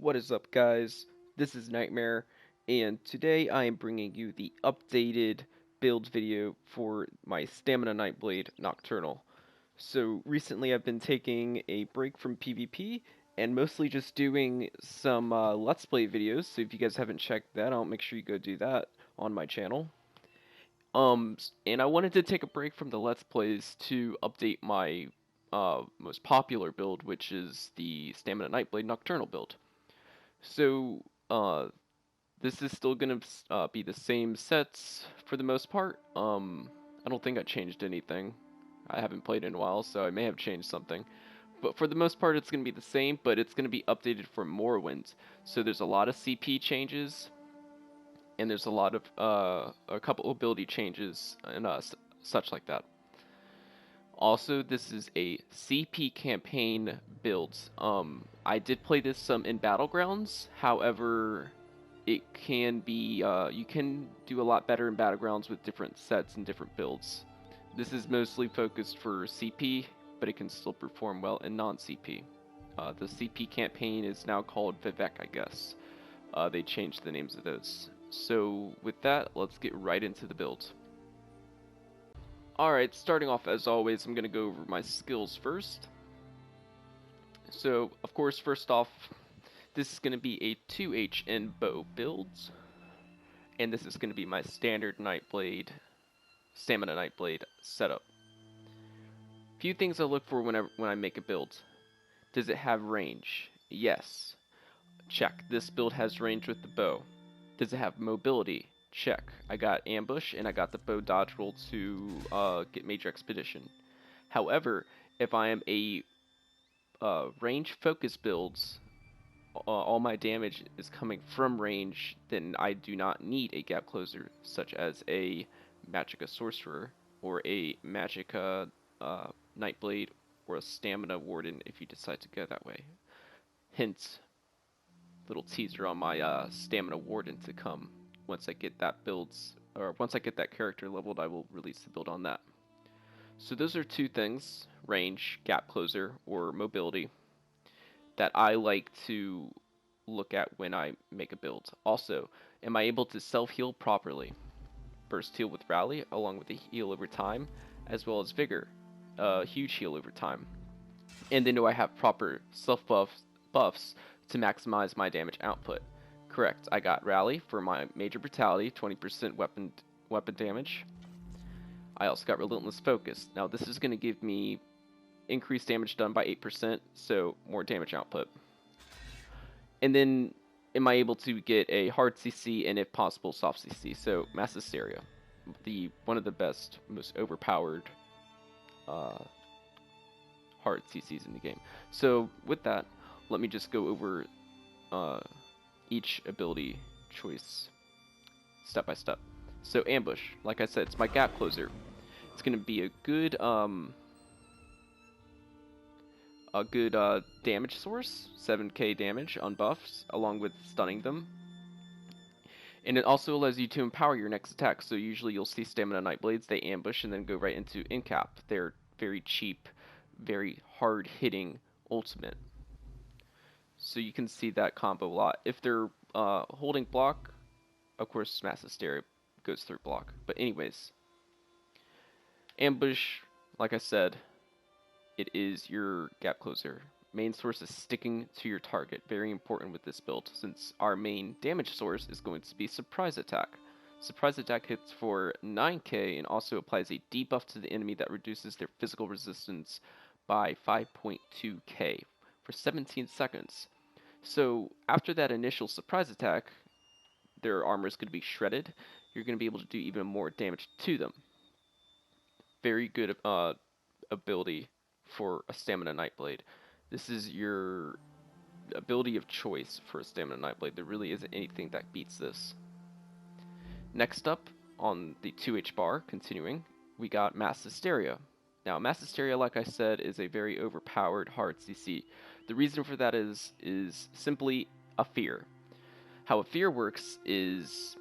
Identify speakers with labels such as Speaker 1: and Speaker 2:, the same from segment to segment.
Speaker 1: What is up, guys? This is Nightmare, and today I am bringing you the updated build video for my Stamina Nightblade Nocturnal. So recently I've been taking a break from PvP and mostly just doing some Let's Play videos, so if you guys haven't checked that out, make sure you go do that on my channel. And I wanted to take a break from the Let's Plays to update my most popular build, which is the Stamina Nightblade Nocturnal build. So, this is still gonna be the same sets for the most part. I don't think I changed anything. I haven't played in a while, so I may have changed something. But for the most part, it's gonna be the same, but it's gonna be updated for Morrowind. So there's a lot of CP changes, and there's a lot of a couple ability changes and such like that. Also, this is a CP campaign build. I did play this some in Battlegrounds, however, it can be, you can do a lot better in Battlegrounds with different sets and different builds. This is mostly focused for CP, but it can still perform well in non-CP. The CP campaign is now called Vivek, I guess. They changed the names of those. So with that, let's get right into the build. Alright, starting off as always, I'm going to go over my skills first. So, of course, first off, this is going to be a 2HN bow build. And this is going to be my standard Nightblade, Stamina Nightblade setup. Few things I look for when I make a build. Does it have range? Yes. Check. This build has range with the bow. Does it have mobility? Check. I got ambush and I got the bow dodge roll to get major expedition. However, if I am a range focus builds, all my damage is coming from range, then I do not need a gap closer, such as a Magicka Sorcerer or a Magicka Nightblade or a Stamina Warden if you decide to go that way. Hint, little teaser on my Stamina Warden to come. Once I get that once I get that character leveled, I will release the build on that. So those are two things, range, gap closer, or mobility, that I like to look at when I make a build. Also, am I able to self-heal properly? Burst heal with rally, along with a heal over time, as well as vigor, huge heal over time. And then do I have proper buffs to maximize my damage output? Correct, I got rally for my major brutality, 20% weapon damage. I also got relentless focus. Now this is going to give me increased damage done by 8%, so more damage output. And then am I able to get a hard CC and if possible soft CC? So mass hysteria, one of the best, most overpowered hard CCs in the game. So with that, let me just go over each ability choice step by step. So ambush, like I said, it's my gap closer. It's going to be a good damage source, 7k damage on buffs, along with stunning them. And it also allows you to empower your next attack. So usually you'll see Stamina Nightblades, they ambush and then go right into incap. They're very cheap, very hard hitting ultimate. So you can see that combo a lot. If they're holding block, of course mass hysteria goes through block. But anyways, ambush, like I said, it is your gap closer. Main source is sticking to your target. Very important with this build, since our main damage source is going to be surprise attack. Surprise attack hits for 9k and also applies a debuff to the enemy that reduces their physical resistance by 5.2k for 17 seconds. So after that initial surprise attack, their armor is going to be shredded. You're going to be able to do even more damage to them. Very good ability for a Stamina Nightblade. This is your ability of choice for a Stamina Nightblade. There really isn't anything that beats this. Next up on the 2H bar, continuing, we got Mass Hysteria. Now, Mass Hysteria, like I said, is a very overpowered hard CC. The reason for that is simply a fear. How a fear works is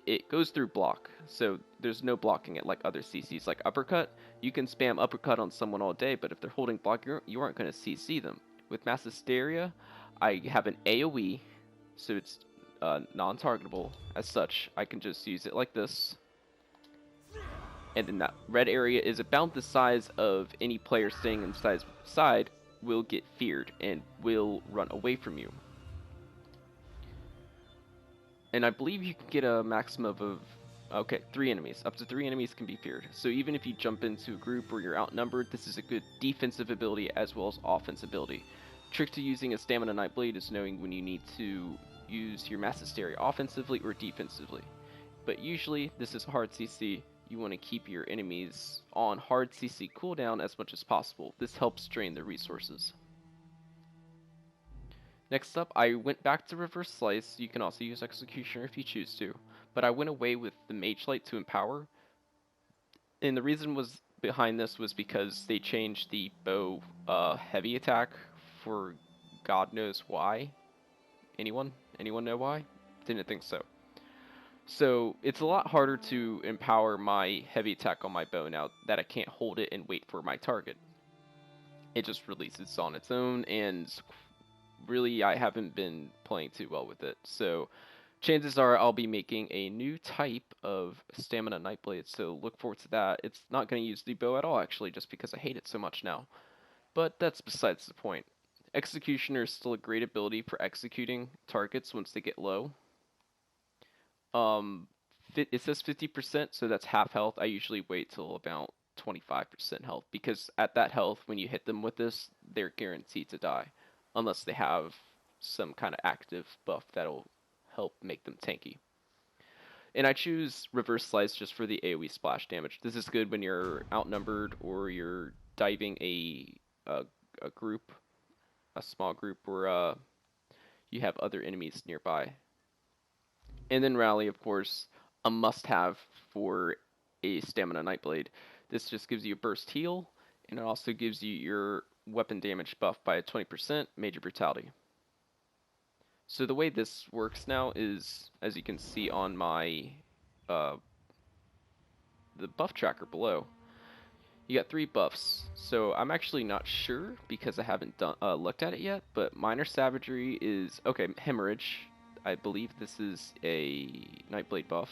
Speaker 1: it goes through block, so there's no blocking it like other CCs. Like uppercut, you can spam uppercut on someone all day, but if they're holding block, you aren't going to CC them. With Mass Hysteria, I have an AoE, so it's non-targetable. As such, I can just use it like this. And then that red area is about the size of any player staying inside will get feared and will run away from you. And I believe you can get a maximum of, okay, 3 enemies. Up to 3 enemies can be feared. So even if you jump into a group where you're outnumbered, this is a good defensive ability as well as offensive ability. Trick to using a Stamina Nightblade is knowing when you need to use your Mass Hysteria offensively or defensively. But usually, this is hard CC. You want to keep your enemies on hard CC cooldown as much as possible. This helps drain their resources. Next up, I went back to Reverse Slice. You can also use Executioner if you choose to, but I went away with the Mage Light to Empower. And the reason behind this was because they changed the bow heavy attack for God knows why. Anyone know why? Didn't think so. So it's a lot harder to empower my heavy attack on my bow now that I can't hold it and wait for my target. It just releases on its own, and really I haven't been playing too well with it. So chances are I'll be making a new type of Stamina Nightblade, so look forward to that. It's not going to use the bow at all, actually, just because I hate it so much now. But that's besides the point. Executioner is still a great ability for executing targets once they get low. It says 50%, so that's half health. I usually wait till about 25% health, because at that health, when you hit them with this, they're guaranteed to die, unless they have some kind of active buff that'll help make them tanky. And I choose Reverse Slice just for the AoE splash damage. This is good when you're outnumbered or you're diving a group, a small group where you have other enemies nearby. And then Rally, of course, a must-have for a Stamina Nightblade. This just gives you a burst heal, and it also gives you your weapon damage buff by 20%, Major Brutality. So the way this works now is, as you can see on my the buff tracker below, you got 3 buffs. So I'm actually not sure because I haven't looked at it yet, but Minor Savagery is, okay, Hemorrhage. I believe this is a Nightblade buff.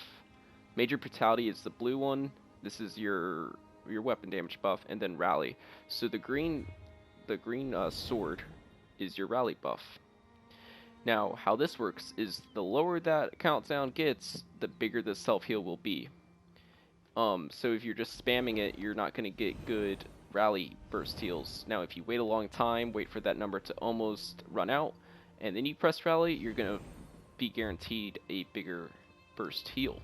Speaker 1: Major Brutality is the blue one. This is your weapon damage buff, and then Rally. So the green sword is your Rally buff. Now, how this works is the lower that countdown gets, the bigger the self-heal will be. So if you're just spamming it, you're not going to get good Rally burst heals. Now, if you wait a long time, wait for that number to almost run out, and then you press Rally, you're going to be guaranteed a bigger burst heal.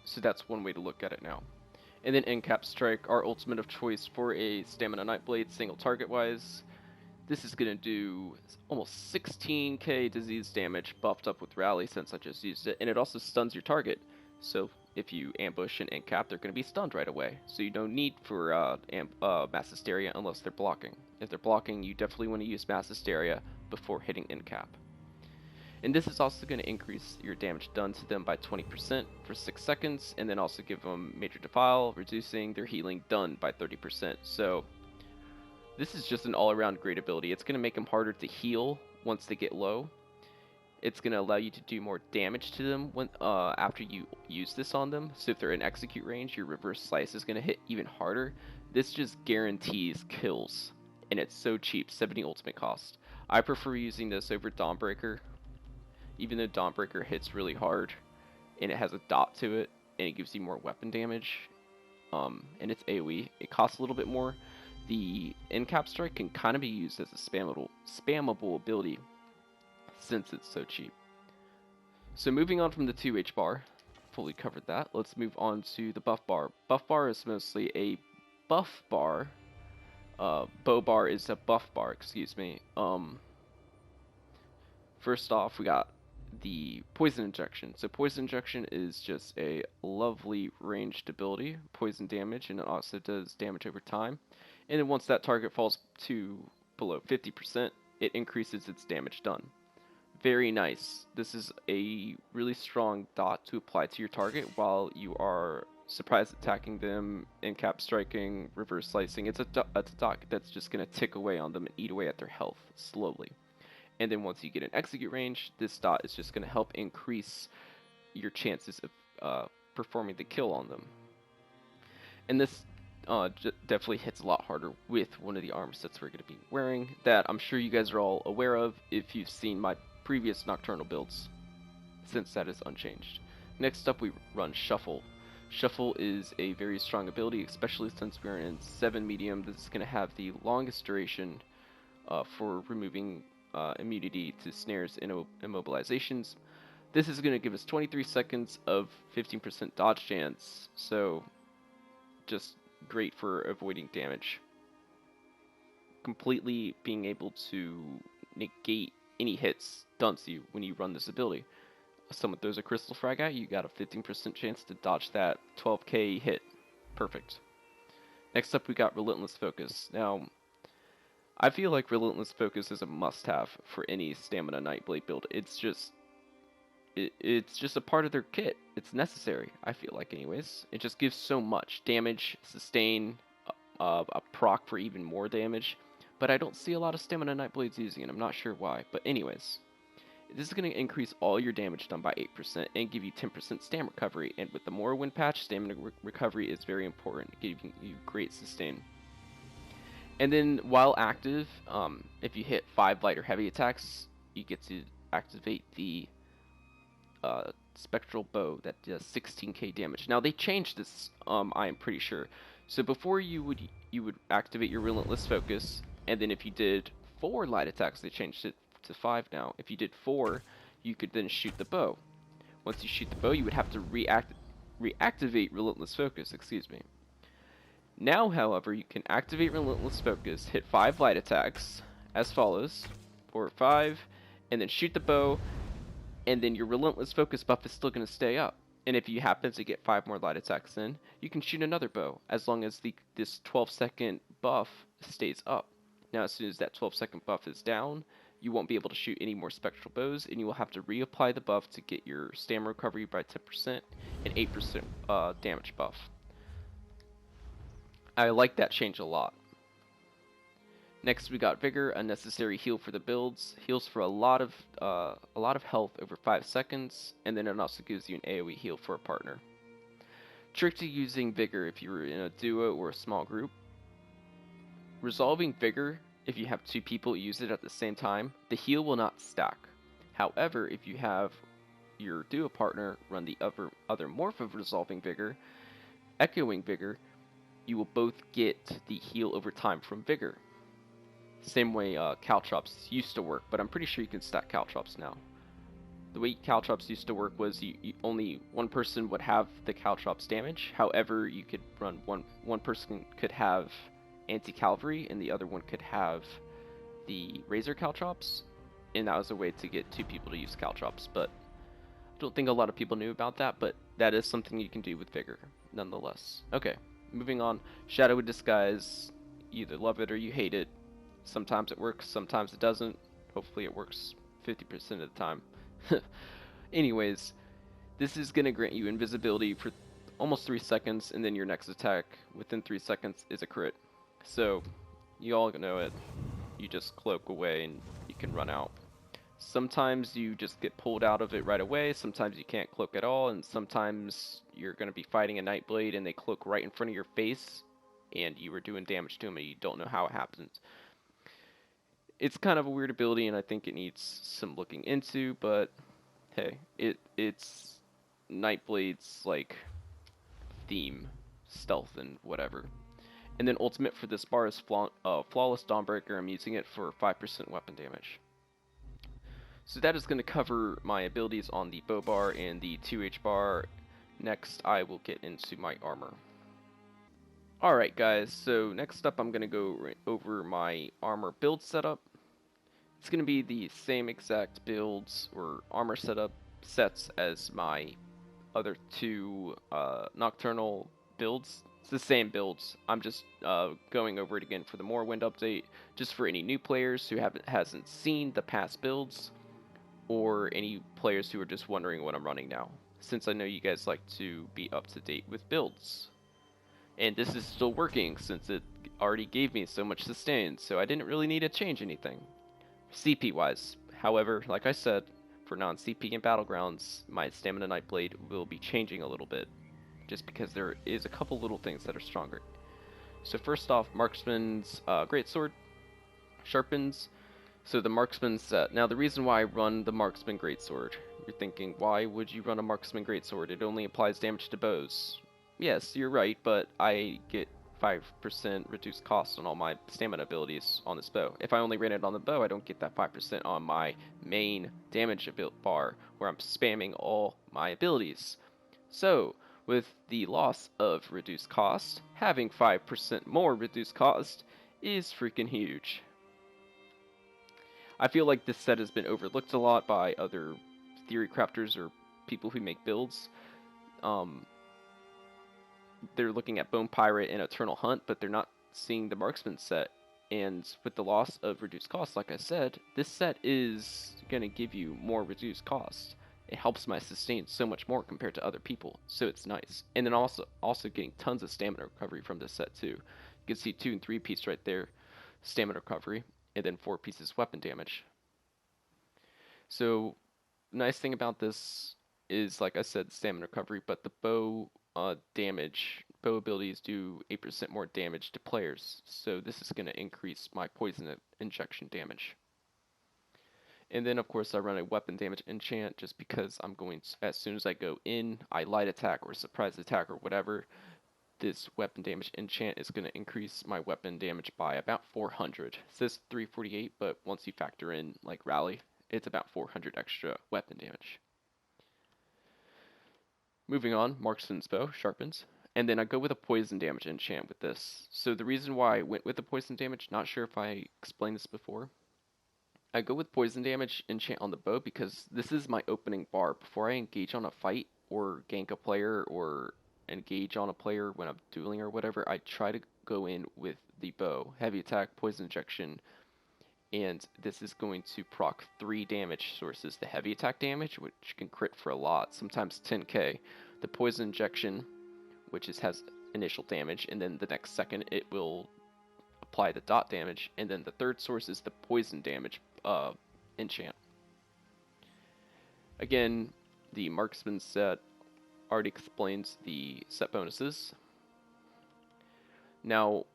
Speaker 1: So that's one way to look at it now. And then Endcap Strike, our ultimate of choice for a Stamina Nightblade, single target wise. This is going to do almost 16k disease damage buffed up with Rally since I just used it, and it also stuns your target. So if you ambush and Endcap, they're going to be stunned right away. So you don't need for Mass Hysteria unless they're blocking. If they're blocking, you definitely want to use Mass Hysteria before hitting Endcap. And this is also going to increase your damage done to them by 20% for 6 seconds, and then also give them Major Defile, reducing their healing done by 30%. So this is just an all-around great ability. It's going to make them harder to heal once they get low. It's going to allow you to do more damage to them after you use this on them. So if they're in execute range, your Reverse Slice is going to hit even harder. This just guarantees kills, and it's so cheap, 70 ultimate cost. I prefer using this over Dawnbreaker. Even though Dawnbreaker hits really hard, and it has a dot to it, and it gives you more weapon damage, and it's AoE, it costs a little bit more. The Endcap Strike can kind of be used as a spammable ability, since it's so cheap. So moving on from the 2H bar, fully covered that, let's move on to the buff bar. Buff bar is mostly a buff bar. Bow bar is a buff bar, excuse me. First off, we got the Poison Injection. So Poison Injection is just a lovely ranged ability, poison damage, and it also does damage over time. And then once that target falls to below 50%, it increases its damage done. Very nice. This is a really strong dot to apply to your target while you are surprise attacking them, Endcap striking, reverse slicing. It's a dot that's just going to tick away on them and eat away at their health slowly. And then once you get an execute range, this dot is just going to help increase your chances of performing the kill on them. And this definitely hits a lot harder with one of the armor sets we're going to be wearing that I'm sure you guys are all aware of if you've seen my previous Nocturnal builds, since that is unchanged. Next up we run Shuffle. Shuffle is a very strong ability, especially since we're in 7 medium. This is going to have the longest duration for removing immunity to snares and immobilizations. This is going to give us 23 seconds of 15% dodge chance, so just great for avoiding damage. Completely being able to negate any hits stunts you when you run this ability. Someone throws a crystal frag at you, you got a 15% chance to dodge that 12k hit. Perfect. Next up we got Relentless Focus. Now, I feel like Relentless Focus is a must-have for any Stamina Nightblade build. It's just a part of their kit. It's necessary, I feel like anyways. It just gives so much damage, sustain, a proc for even more damage. But I don't see a lot of Stamina Nightblades using it. I'm not sure why. But anyways, this is going to increase all your damage done by 8% and give you 10% stamina recovery. And with the Morrowind patch, stamina recovery is very important, giving you great sustain. And then while active, if you hit 5 light or heavy attacks, you get to activate the spectral bow that does 16k damage. Now they changed this, I am pretty sure. So before you would activate your Relentless Focus, and then if you did 4 light attacks, they changed it to 5 now. If you did 4, you could then shoot the bow. Once you shoot the bow, you would have to reactivate Relentless Focus, excuse me. Now, however, you can activate Relentless Focus, hit 5 light attacks, as follows, 4 or 5, and then shoot the bow, and then your Relentless Focus buff is still going to stay up. And if you happen to get 5 more light attacks in, you can shoot another bow, as long as this 12-second buff stays up. Now, as soon as that 12-second buff is down, you won't be able to shoot any more spectral bows, and you will have to reapply the buff to get your stamina recovery by 10% and 8% damage buff. I like that change a lot. Next we got Vigor, a necessary heal for the builds. Heals for a lot of health over 5 seconds, and then it also gives you an AoE heal for a partner. Trick to using Vigor if you're in a duo or a small group. Resolving Vigor, if you have 2 people use it at the same time, the heal will not stack. However, if you have your duo partner run the other morph of Resolving Vigor, Echoing Vigor, you will both get the heal over time from Vigor. Same way Caltrops used to work, but I'm pretty sure you can stack Caltrops now. The way Caltrops used to work was only one person would have the Caltrops damage. However, you could run one person could have anti-cavalry and the other one could have the Razor Caltrops, and that was a way to get 2 people to use Caltrops. But I don't think a lot of people knew about that, but that is something you can do with Vigor nonetheless. Okay, moving on. Shadowy Disguise, you either love it or you hate it. Sometimes it works, sometimes it doesn't. Hopefully it works 50% of the time. Anyways, this is going to grant you invisibility for almost 3 seconds, and then your next attack within 3 seconds is a crit. So, you all know it. You just cloak away and you can run out. Sometimes you just get pulled out of it right away, sometimes you can't cloak at all, and sometimes you're going to be fighting a Nightblade and they cloak right in front of your face, and you were doing damage to them and you don't know how it happens. It's kind of a weird ability, and I think it needs some looking into, but hey, it's Nightblade's like theme, stealth and whatever. And then ultimate for this bar is Flawless Dawnbreaker. I'm using it for 5% weapon damage. So that is going to cover my abilities on the bow bar and the 2H bar. Next, I will get into my armor. Alright guys, so next up I'm going to go over my armor build setup. It's going to be the same exact builds or armor setup sets as my other 2 Nocturnal builds. It's the same builds. I'm just going over it again for the Morrowind update, just for any new players who hasn't seen the past builds, or any players who are just wondering what I'm running now, since I know you guys like to be up to date with builds. And this is still working since it already gave me so much sustain, so I didn't really need to change anything. CP wise, However, like I said, for non-CP and Battlegrounds, my Stamina Nightblade will be changing a little bit, just because there is a couple little things that are stronger. So first off, Marksman's Greatsword sharpens. So the Marksman set. Now the reason why I run the Marksman Greatsword, you're thinking, why would you run a Marksman Greatsword? It only applies damage to bows. Yes, you're right, but I get 5% reduced cost on all my stamina abilities on this bow. If I only ran it on the bow, I don't get that 5% on my main damage bar, where I'm spamming all my abilities. So, with the loss of reduced cost, having 5% more reduced cost is freaking huge. I feel like this set has been overlooked a lot by other theory crafters or people who make builds. They're looking at Bone Pirate and Eternal Hunt, but they're not seeing the Marksman set. And with the loss of reduced cost, like I said, this set is going to give you more reduced cost. It helps my sustain so much more compared to other people, so it's nice. And then also getting tons of stamina recovery from this set too. You can see 2 and 3 piece right there, stamina recovery, and then 4 pieces weapon damage. So, nice thing about this is, like I said, stamina recovery, but the bow bow abilities do 8% more damage to players, so this is going to increase my poison injection damage. And then of course I run a weapon damage enchant just because I'm going to, as soon as I go in, I light attack or surprise attack or whatever, this weapon damage enchant is going to increase my weapon damage by about 400. It says 348, but once you factor in like rally, it's about 400 extra weapon damage. Moving on, Marksman's Bow sharpens. And then I go with a poison damage enchant with this. So the reason why I went with the poison damage, not sure if I explained this before. I go with poison damage enchant on the bow because this is my opening bar. Before I engage on a fight or gank a player or engage on a player when I'm dueling or whatever, I try to go in with the bow. Heavy attack, poison injection, and this is going to proc 3 damage sources. The heavy attack damage, which can crit for a lot, sometimes 10k. The poison injection, which has initial damage, and then the next second it will apply the dot damage, and then the third source is the poison damage enchant. Again, the Marksman set already explains the set bonuses. Now,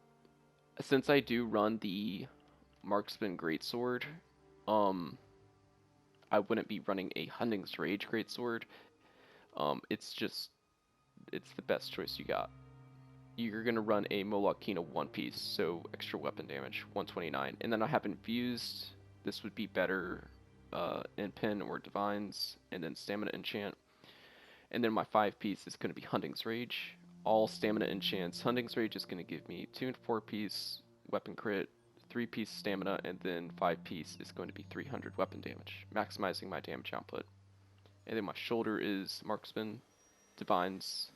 Speaker 1: since I do run the Marksman Greatsword, I wouldn't be running a Hunting's Rage Greatsword. It's the best choice you got. You're going to run a Molokina one piece, so extra weapon damage, 129. And then I have Infused. This would be better in Pin or Divines, and then Stamina Enchant. And then my 5 piece is going to be Hunting's Rage. All Stamina Enchants. Hunting's Rage is going to give me 2 and 4 piece weapon crit, 3 piece stamina, and then 5 piece is going to be 300 weapon damage, maximizing my damage output. And then my shoulder is Marksman, Divines.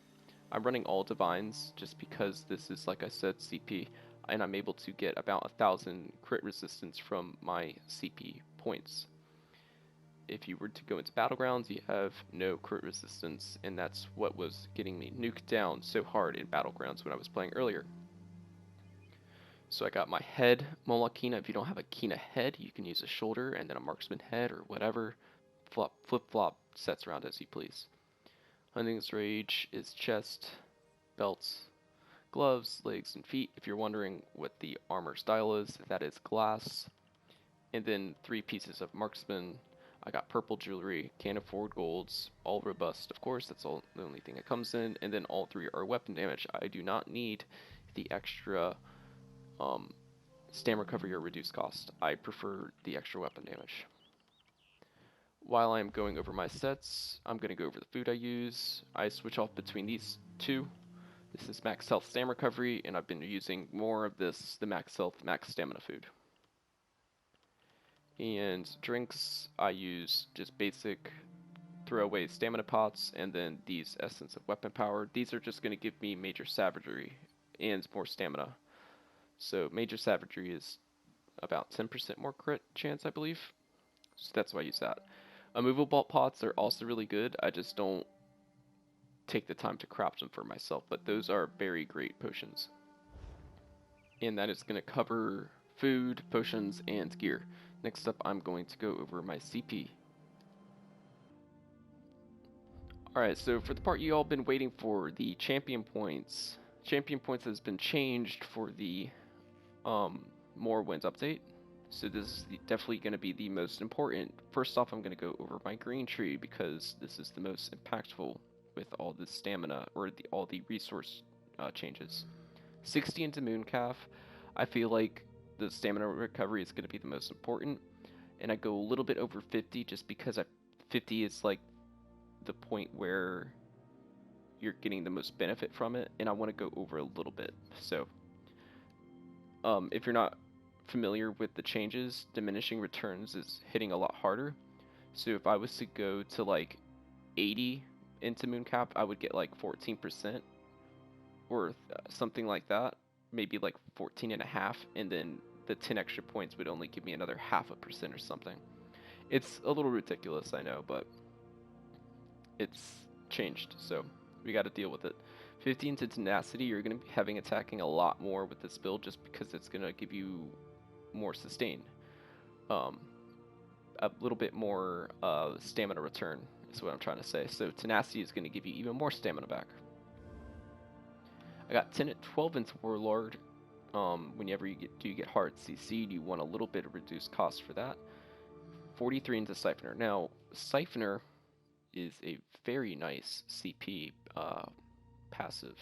Speaker 1: I'm running all Divines just because this is, like I said, CP, and I'm able to get about 1,000 crit resistance from my CP points. If you were to go into Battlegrounds, you have no crit resistance, and that's what was getting me nuked down so hard in Battlegrounds when I was playing earlier. So I got my head Molokina. If you don't have a Kina head, you can use a shoulder and then a Marksman head or whatever. Flip-flop sets around as you please. Hunting's Rage is chest, belts, gloves, legs, and feet. If you're wondering what the armor style is, that is glass. And then 3 pieces of Marksman. I got purple jewelry, can't afford golds, all robust, of course, that's all the only thing that comes in. And then all 3 are weapon damage. I do not need the extra stam recovery or reduced cost. I prefer the extra weapon damage. While I'm going over my sets, I'm going to go over the food I use. I switch off between these 2. This is max health stam recovery, and I've been using more of this, the max health, max stamina food. And drinks, I use just basic throwaway stamina pots, and then these Essence of Weapon Power. These are just going to give me Major Savagery and more stamina. So Major Savagery is about 10% more crit chance, I believe. So that's why I use that. Immovable pots are also really good. I just don't take the time to craft them for myself, but those are very great potions. And that is going to cover food, potions, and gear. Next up, I'm going to go over my CP. Alright, so for the part you all been waiting for, the champion points. Champion points has been changed for the Morrowind update. So this is definitely going to be the most important. First off, I'm going to go over my green tree because this is the most impactful with all the stamina or all the resource changes. 60 into Mooncalf, I feel like the stamina recovery is going to be the most important, and I go a little bit over 50 just because 50 is like the point where you're getting the most benefit from it, and I want to go over a little bit. So if you're not familiar with the changes, diminishing returns is hitting a lot harder. So if I was to go to like 80 into Mooncalf, I would get like 14% or something like that, maybe like 14.5, and then the 10 extra points would only give me another 0.5% or something. It's a little ridiculous, I know, but it's changed, so we got to deal with it. 15 to tenacity, you're going to be having attacking a lot more with this build just because it's going to give you more sustain. A little bit more stamina return is what I'm trying to say. So tenacity is going to give you even more stamina back. I got 10 at 12 into Warlord. Whenever you get hard CC'd, you want a little bit of reduced cost for that. 43 into Siphoner. Now, Siphoner is a very nice CP passive.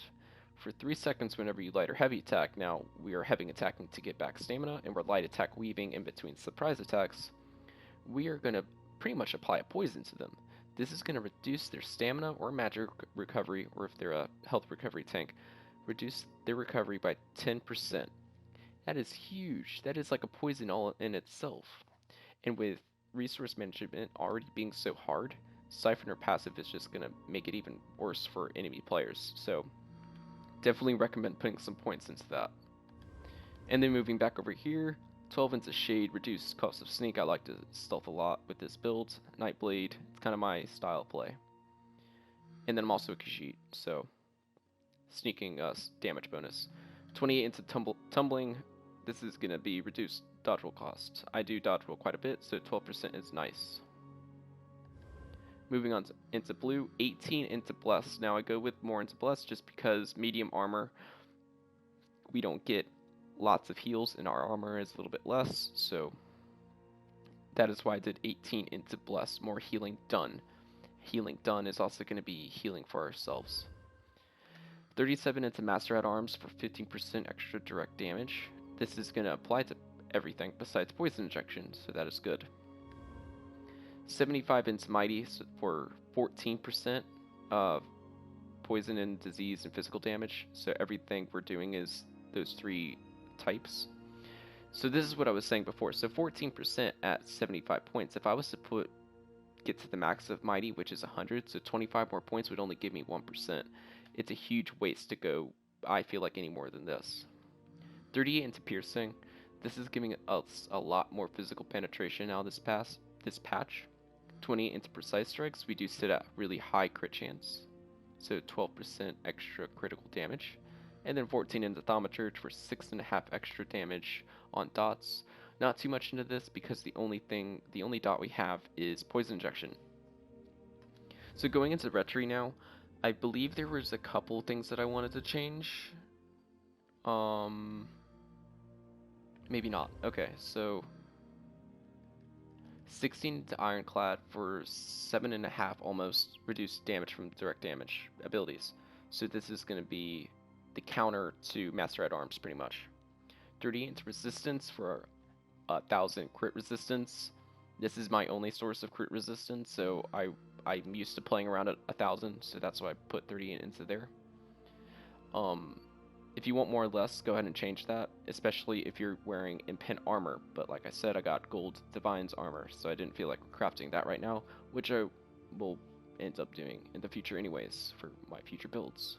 Speaker 1: For 3 seconds whenever you light or heavy attack, now we are heavy attacking to get back stamina, and we're light attack weaving in between surprise attacks. We are going to pretty much apply a poison to them. This is going to reduce their stamina or magic recovery, or if they're a health recovery tank, reduce their recovery by 10%. That is huge. That is like a poison all in itself. And with resource management already being so hard, Siphoner passive is just going to make it even worse for enemy players. So definitely recommend putting some points into that. And then moving back over here, 12 into Shade, reduced cost of sneak. I like to stealth a lot with this build. Nightblade, it's kind of my style of play. And then I'm also a Khajiit, so sneaking damage bonus. 28 into Tumbling, this is going to be reduced dodge roll cost. I do dodge roll quite a bit, so 12% is nice. Moving on into blue, 18 into Bless. Now I go with more into Bless just because medium armor, we don't get lots of heals and our armor is a little bit less, so that is why I did 18 into Bless, more healing done. Healing done is also going to be healing for ourselves. 37 into Master at Arms for 15% extra direct damage. This is going to apply to everything besides poison injection, so that is good. 75 into Mighty for 14% poison and disease and physical damage. So everything we're doing is those 3 types. So this is what I was saying before. So 14% at 75 points. If I was to get to the max of Mighty, which is 100, so 25 more points would only give me 1%. It's a huge waste to go, I feel like, any more than this. 38 into Piercing. This is giving us a lot more physical penetration now this patch. 20 into Precise Strikes, we do sit at really high crit chance, so 12% extra critical damage. And then 14 into Thaumaturge for 6.5 extra damage on dots. Not too much into this because the only dot we have is Poison Injection. So going into Retry now, I believe there was a couple things that I wanted to change. Maybe not. Okay, so 16 to Ironclad for 7.5 almost reduced damage from direct damage abilities. So this is going to be the counter to Master at Arms pretty much. 38 into Resistance for 1,000 crit resistance. This is my only source of crit resistance, so I'm used to playing around at 1,000, so that's why I put 38 into there. If you want more or less, go ahead and change that, especially if you're wearing Impen armor. But like I said, I got Gold Divine's armor, so I didn't feel like crafting that right now, which I will end up doing in the future anyways for my future builds.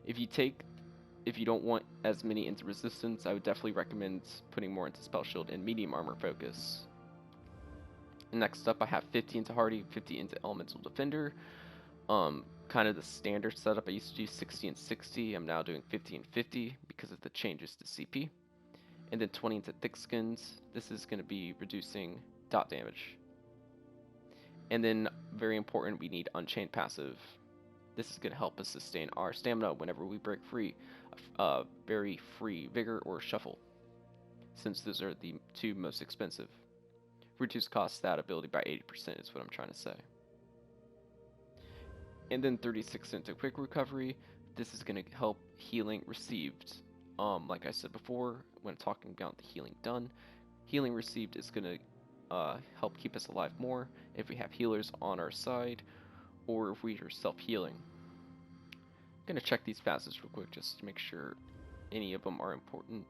Speaker 1: If you don't want as many into resistance, I would definitely recommend putting more into Spell Shield and medium armor focus. Next up, I have 50 into Hardy, 50 into Elemental Defender. Kind of the standard setup. I used to do 60 and 60. I'm now doing 50 and 50 because of the changes to CP. And then 20 into thick skins. This is going to be reducing dot damage. And then, very important, we need Unchained passive. This is going to help us sustain our stamina whenever we break free. Very free Vigor or Shuffle, since those are the two most expensive. Reduce cost stat ability by 80% is what I'm trying to say. And then 36 into Quick Recovery. This is going to help healing received. Like I said before, when talking about the healing done, healing received is going to help keep us alive more if we have healers on our side, or if we are self-healing. I'm going to check these passives real quick just to make sure any of them are important.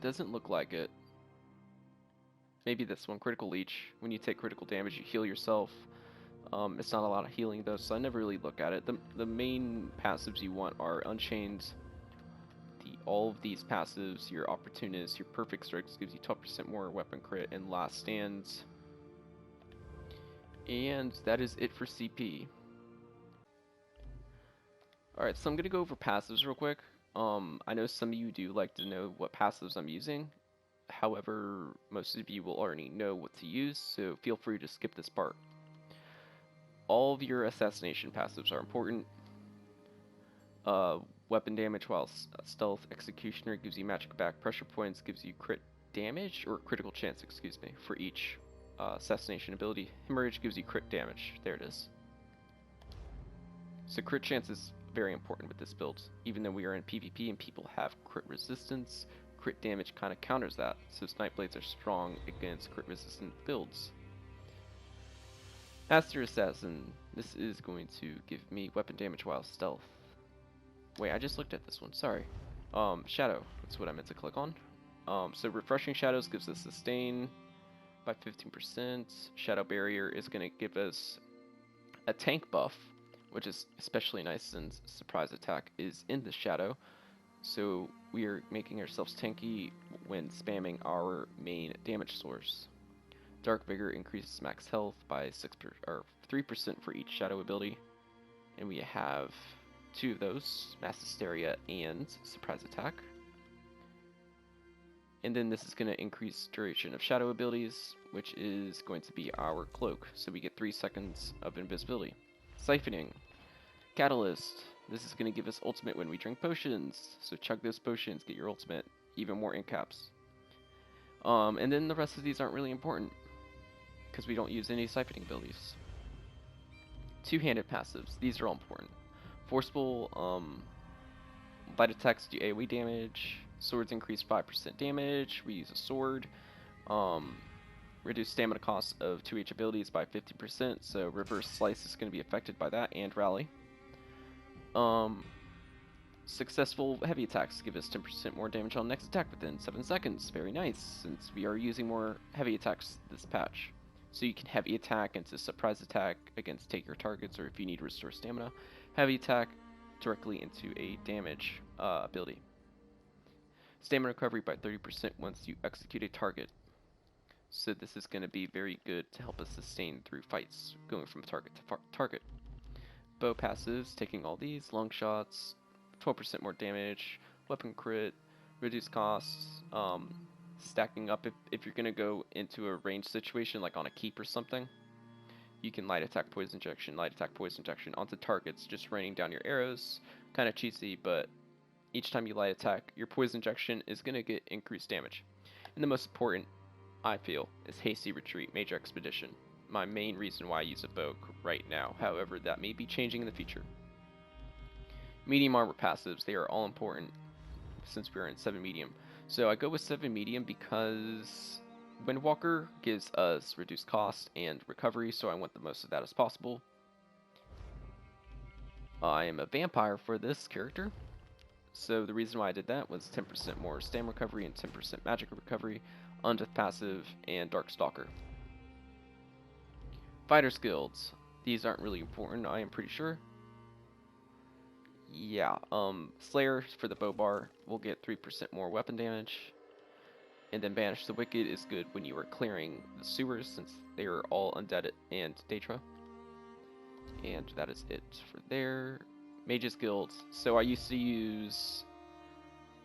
Speaker 1: Doesn't look like it. Maybe this one, Critical Leech. When you take critical damage, you heal yourself. It's not a lot of healing though, so I never really look at it. The main passives you want are Unchained. All of these passives, your Opportunist, your Perfect Strikes gives you 12% more weapon crit, and Last Stands. And that is it for CP. Alright, so I'm going to go over passives real quick. I know some of you do like to know what passives I'm using. However, most of you will already know what to use, so feel free to skip this part. All of your assassination passives are important. Weapon damage while stealth. Executioner gives you magic back. Pressure points gives you crit damage, or critical chance, excuse me, for each assassination ability. Hemorrhage gives you crit damage. There it is. So crit chance is very important with this build. Even though we are in PvP and people have crit resistance, crit damage kind of counters that, so Nightblades are strong against crit resistant builds. Master Assassin, this is going to give me weapon damage while stealth. Wait, I just looked at this one, sorry. Shadow, that's what I meant to click on. So Refreshing Shadows gives us sustain by 15%. Shadow Barrier is going to give us a tank buff, which is especially nice since Surprise Attack is in the Shadow. So we are making ourselves tanky when spamming our main damage source. Dark Vigor increases max health by 3% for each Shadow ability. And we have two of those, Mass Hysteria and Surprise Attack. And then this is going to increase duration of Shadow abilities, which is going to be our Cloak. So we get 3 seconds of invisibility. Siphoning. Catalyst. This is going to give us ultimate when we drink potions. So chug those potions, get your ultimate, even more incaps. And then the rest of these aren't really important, because we don't use any siphoning abilities. Two-handed passives. These are all important. Forceful, light attacks do AoE damage. Swords increase 5% damage. We use a sword. Reduce stamina cost of 2H abilities by 50%, so Reverse Slice is going to be affected by that, and Rally. Successful heavy attacks give us 10% more damage on next attack within 7 seconds. Very nice, since we are using more heavy attacks this patch. So you can heavy attack into surprise attack against take your targets, or if you need to restore stamina, heavy attack directly into a damage ability. Stamina recovery by 30% once you execute a target. So this is going to be very good to help us sustain through fights, going from target to target. Bow passives, taking all these, long shots, 12% more damage, weapon crit, reduced costs, stacking up if you're going to go into a range situation like on a keep or something. You can light attack poison injection onto targets, just raining down your arrows. Kind of cheesy, but each time you light attack, your poison injection is going to get increased damage. And the most important, I feel, is Hasty Retreat, Major Expedition. My main reason why I use a bow right now. However, that may be changing in the future. Medium armor passives, they are all important since we're in 7 medium. So I go with 7 medium because Windwalker gives us reduced cost and recovery, so I want the most of that as possible. I am a vampire for this character, so the reason why I did that was 10% more stam recovery and 10% magic recovery, Undeath passive, and Dark Stalker. Fighter skills. These aren't really important, I am pretty sure. Yeah, Slayer for the bow bar will get 3% more weapon damage. And then Banish the Wicked is good when you are clearing the sewers, since they are all undead and Daedra. And that is it for there. Mage's Guild. So I used to use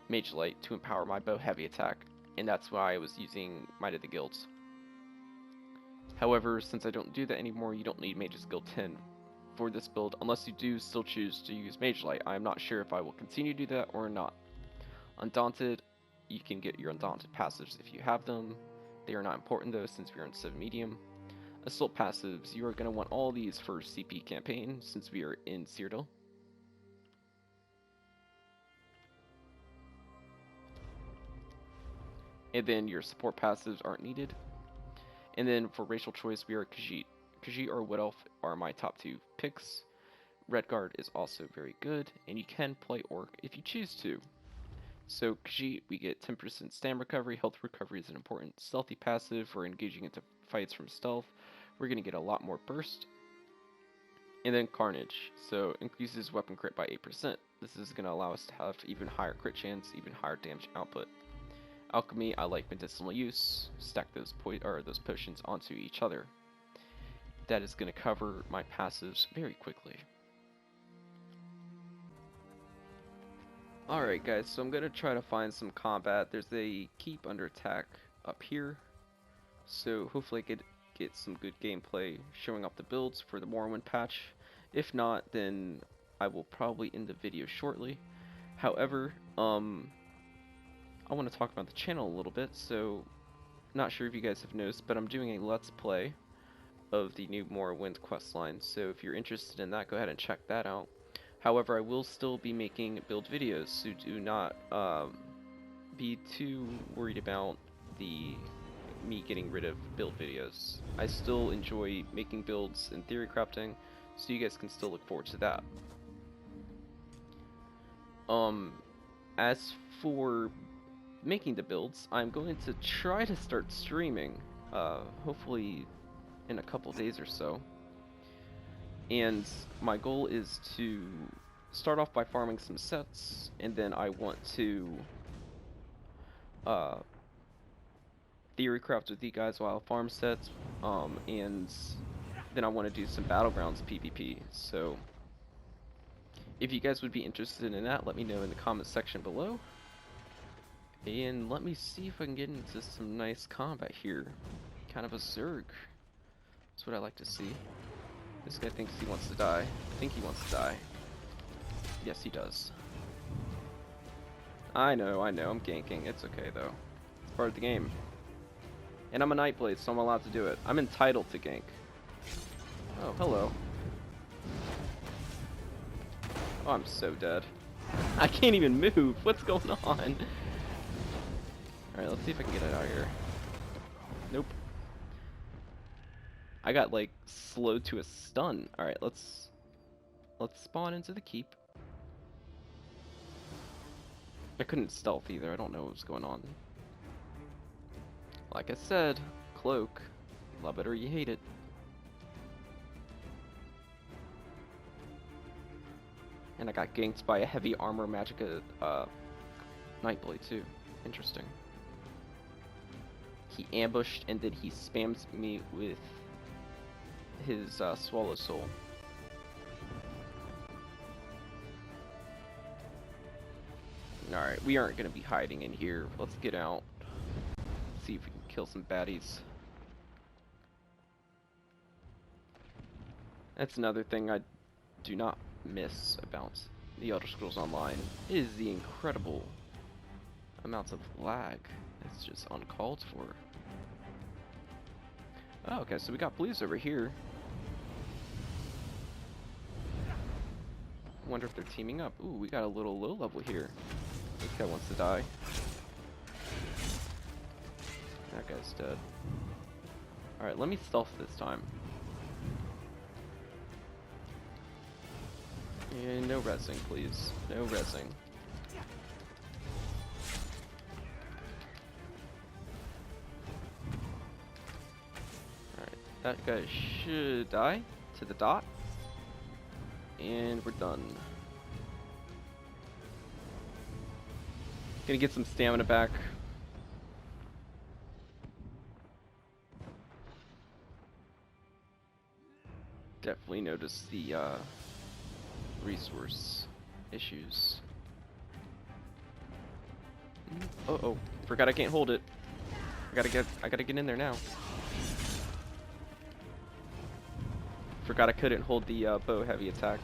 Speaker 1: Mage Light to empower my bow heavy attack, and that's why I was using Might of the Guilds. However, since I don't do that anymore, you don't need Mage's Guild 10 for this build, unless you do still choose to use Mage Light. I'm not sure if I will continue to do that or not. Undaunted, you can get your Undaunted passives if you have them. They are not important though, since we are in 7 medium. Assault passives, you are going to want all these for CP campaign, since we are in Cyrodiil. And then your support passives aren't needed. And then for racial choice, we are Khajiit. Khajiit or Wood Elf are my top 2 picks. Redguard is also very good, and you can play Orc if you choose to. So Khajiit, we get 10% stam recovery. Health recovery is an important stealthy passive for engaging into fights from stealth. We're going to get a lot more burst. And then Carnage, so increases weapon crit by 8%. This is going to allow us to have even higher crit chance, even higher damage output. Alchemy, I like medicinal use. Stack those potions onto each other. That is going to cover my passives very quickly. Alright guys, so I'm going to try to find some combat. There's a keep under attack up here. So hopefully I could get some good gameplay showing off the builds for the Morrowind patch. If not, then I will probably end the video shortly. However, I want to talk about the channel a little bit. So, not sure if you guys have noticed, but I'm doing a Let's Play of the new Morrowind questline. So if you're interested in that, go ahead and check that out. However, I will still be making build videos, so do not be too worried about me getting rid of build videos. I still enjoy making builds and theory crafting, so you guys can still look forward to that. As for making the builds, I'm going to try to start streaming, hopefully in a couple days or so. And my goal is to start off by farming some sets, and then I want to theory craft with you guys while I farm sets, and then I want to do some Battlegrounds PvP. So if you guys would be interested in that, let me know in the comment section below. And let me see if I can get into some nice combat here. Kind of a Zerg. That's what I like to see. This guy thinks he wants to die. I think he wants to die. Yes, he does. I know, I'm ganking. It's okay, though. It's part of the game. And I'm a Nightblade, so I'm allowed to do it. I'm entitled to gank. Oh, hello. Oh, I'm so dead. I can't even move. What's going on? Alright, let's see if I can get it out of here. Nope. I got, like, slowed to a stun. Alright, let's spawn into the keep. I couldn't stealth either. I don't know what was going on. Like I said, cloak. Love it or you hate it. And I got ganked by a heavy armor Magicka Nightblade too. Interesting. He ambushed and then he spams me with his Swallow Soul. Alright, we aren't going to be hiding in here. Let's get out. See if we can kill some baddies. That's another thing I do not miss about the Elder Scrolls Online, is the incredible amounts of lag. It's just uncalled for. Oh, okay, so we got blues over here. Wonder if they're teaming up. Ooh, we got a little low level here. This guy wants to die. That guy's dead. Alright, let me stealth this time. And no resing, please. No resing. Alright, that guy should die to the dot. And we're done. Gonna get some stamina back. Definitely notice the resource issues. Oh, forgot I can't hold it. I gotta get in there now. Forgot I couldn't hold the bow heavy attack.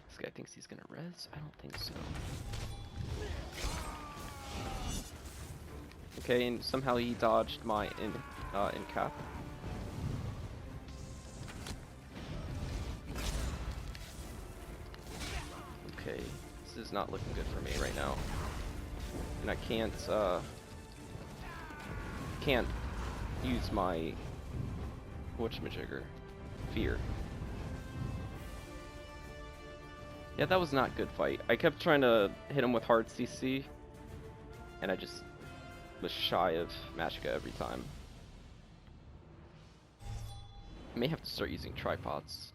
Speaker 1: This guy thinks he's gonna res? I don't think so. Okay, and somehow he dodged my in cap. Okay, this is not looking good for me right now. And I can't use my whatchamajigger. Fear. Yeah, that was not a good fight. I kept trying to hit him with hard CC, and I just was shy of Magicka every time. I may have to start using tripods.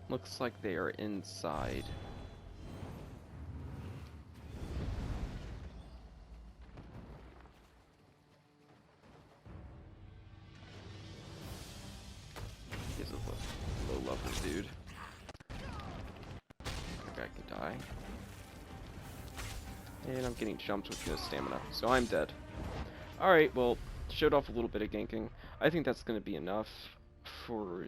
Speaker 1: Looks like they are inside. He's a low level dude. That guy can die. And I'm getting jumped with no stamina, so I'm dead. Alright, well, showed off a little bit of ganking. I think that's going to be enough for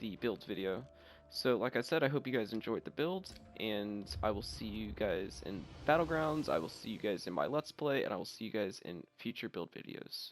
Speaker 1: the build video. So like I said, I hope you guys enjoyed the build, and I will see you guys in Battlegrounds, I will see you guys in my Let's Play, and I will see you guys in future build videos.